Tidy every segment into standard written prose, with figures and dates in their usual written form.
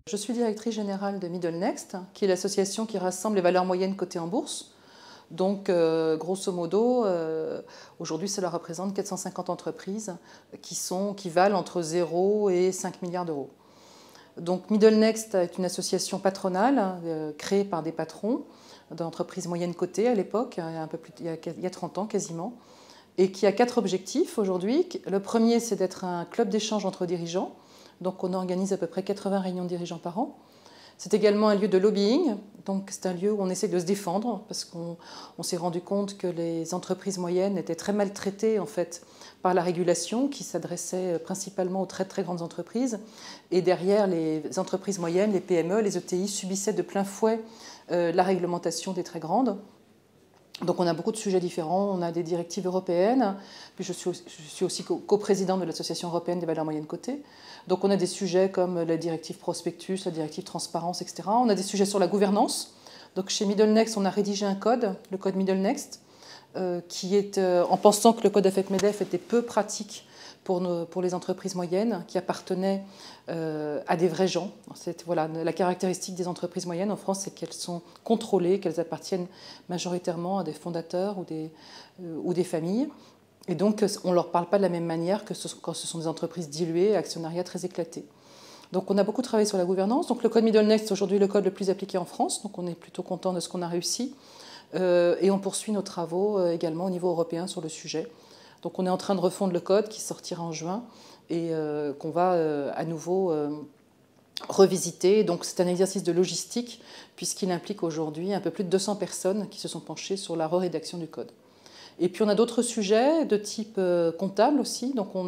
Je suis directrice générale de Middle Next, qui est l'association qui rassemble les valeurs moyennes cotées en bourse. Donc, grosso modo, aujourd'hui, cela représente 450 entreprises qui valent entre 0 et 5 milliards d'euros. Donc, Middle Next est une association patronale créée par des patrons d'entreprises moyennes cotées à l'époque, il y a 30 ans quasiment, et qui a 4 objectifs aujourd'hui. Le premier, c'est d'être un club d'échange entre dirigeants. Donc, on organise à peu près 80 réunions de dirigeants par an. C'est également un lieu de lobbying, donc c'est un lieu où on essaie de se défendre parce qu'on s'est rendu compte que les entreprises moyennes étaient très maltraitées en fait par la régulation qui s'adressait principalement aux très très grandes entreprises. Et derrière les entreprises moyennes, les PME, les ETI subissaient de plein fouet la réglementation des très grandes. Donc on a beaucoup de sujets différents, on a des directives européennes, puis je suis aussi coprésidente de l'Association européenne des valeurs moyennes cotées. Donc on a des sujets comme la directive prospectus, la directive transparence, etc. On a des sujets sur la gouvernance. Donc chez Middle Next, on a rédigé un code, le code Middle Next, qui est, en pensant que le code AFEP-MEDEF était peu pratique pour les entreprises moyennes, qui appartenaient à des vrais gens. Voilà, la caractéristique des entreprises moyennes en France, c'est qu'elles sont contrôlées, qu'elles appartiennent majoritairement à des fondateurs ou des familles. Et donc, on ne leur parle pas de la même manière que quand ce sont des entreprises diluées, actionnariat très éclaté. Donc, on a beaucoup travaillé sur la gouvernance. Donc, le code Middle Next est aujourd'hui le code le plus appliqué en France. Donc, on est plutôt content de ce qu'on a réussi. Et on poursuit nos travaux également au niveau européen sur le sujet. Donc, on est en train de refondre le code qui sortira en juin et qu'on va à nouveau revisiter. Donc, c'est un exercice de logistique puisqu'il implique aujourd'hui un peu plus de 200 personnes qui se sont penchées sur la rédaction du code. Et puis on a d'autres sujets de type comptable aussi. Donc je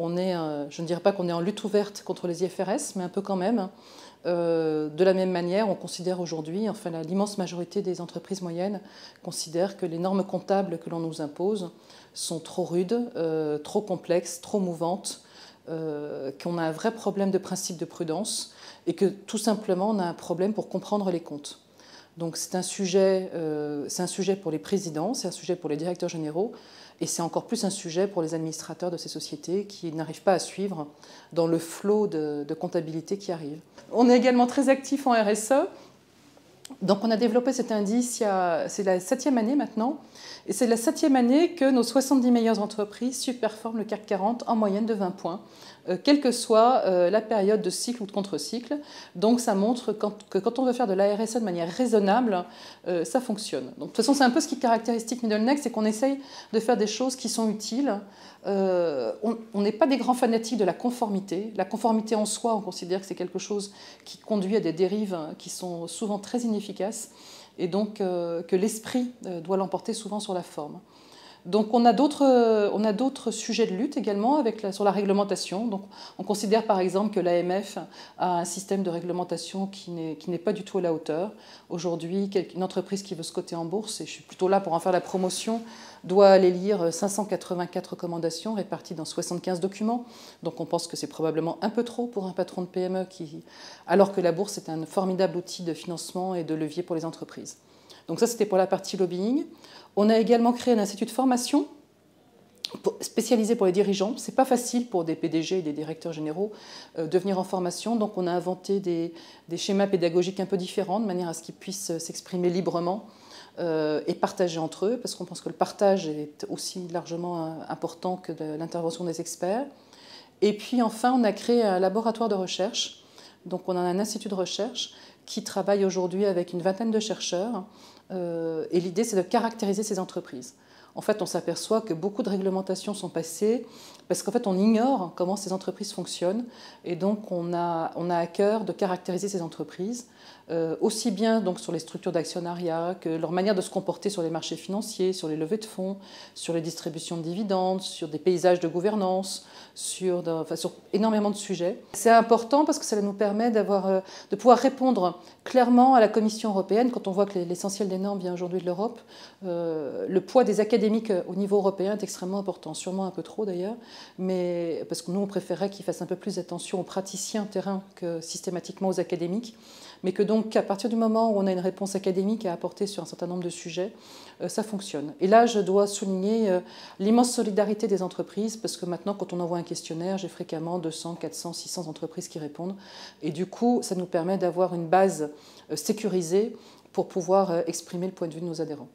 ne dirais pas qu'on est en lutte ouverte contre les IFRS, mais un peu quand même. De la même manière, on considère aujourd'hui, enfin l'immense majorité des entreprises moyennes considèrent que les normes comptables que l'on nous impose sont trop rudes, trop complexes, trop mouvantes, qu'on a un vrai problème de principe de prudence et que tout simplement on a un problème pour comprendre les comptes. Donc c'est un sujet pour les présidents, c'est un sujet pour les directeurs généraux, et c'est encore plus un sujet pour les administrateurs de ces sociétés qui n'arrivent pas à suivre dans le flot de comptabilité qui arrive. On est également très actifs en RSE. Donc on a développé cet indice, c'est la 7e année maintenant, et c'est la 7e année que nos 70 meilleures entreprises surperforment le CAC 40 en moyenne de 20 points, quelle que soit la période de cycle ou de contre-cycle. Donc ça montre que quand on veut faire de la RSE de manière raisonnable, ça fonctionne. Donc, de toute façon, c'est un peu ce qui caractérise Middle Next, c'est qu'on essaye de faire des choses qui sont utiles. On n'est pas des grands fanatiques de la conformité. La conformité en soi, on considère que c'est quelque chose qui conduit à des dérives qui sont souvent très inefficaces et donc que l'esprit doit l'emporter souvent sur la forme. Donc on a d'autres sujets de lutte également sur la réglementation. Donc, on considère par exemple que l'AMF a un système de réglementation qui n'est pas du tout à la hauteur. Aujourd'hui, une entreprise qui veut se coter en bourse, et je suis plutôt là pour en faire la promotion, doit aller lire 584 recommandations réparties dans 75 documents. Donc on pense que c'est probablement un peu trop pour un patron de PME, alors que la bourse est un formidable outil de financement et de levier pour les entreprises. Donc ça, c'était pour la partie lobbying. On a également créé un institut de formation spécialisé pour les dirigeants. Ce n'est pas facile pour des PDG et des directeurs généraux de venir en formation. Donc on a inventé des schémas pédagogiques un peu différents, de manière à ce qu'ils puissent s'exprimer librement et partager entre eux, parce qu'on pense que le partage est aussi largement important que l'intervention des experts. Et puis enfin, on a créé un laboratoire de recherche. Donc on a un institut de recherche qui travaille aujourd'hui avec une vingtaine de chercheurs. Et l'idée, c'est de caractériser ces entreprises. En fait, on s'aperçoit que beaucoup de réglementations sont passées parce qu'en fait, on ignore comment ces entreprises fonctionnent. Et donc, on a à cœur de caractériser ces entreprises, aussi bien donc, sur les structures d'actionnariat que leur manière de se comporter sur les marchés financiers, sur les levées de fonds, sur les distributions de dividendes, sur des paysages de gouvernance, sur énormément de sujets. C'est important parce que ça nous permet de pouvoir répondre clairement à la Commission européenne. Quand on voit que l'essentiel des normes vient aujourd'hui de l'Europe, le poids des académiques au niveau européen est extrêmement important, sûrement un peu trop d'ailleurs, mais parce que nous on préférerait qu'ils fassent un peu plus attention aux praticiens terrain que systématiquement aux académiques. mais que donc à partir du moment où on a une réponse académique à apporter sur un certain nombre de sujets, ça fonctionne. Et là, je dois souligner l'immense solidarité des entreprises, parce que maintenant, quand on envoie un questionnaire, j'ai fréquemment 200, 400, 600 entreprises qui répondent. Et du coup, ça nous permet d'avoir une base sécurisée pour pouvoir exprimer le point de vue de nos adhérents.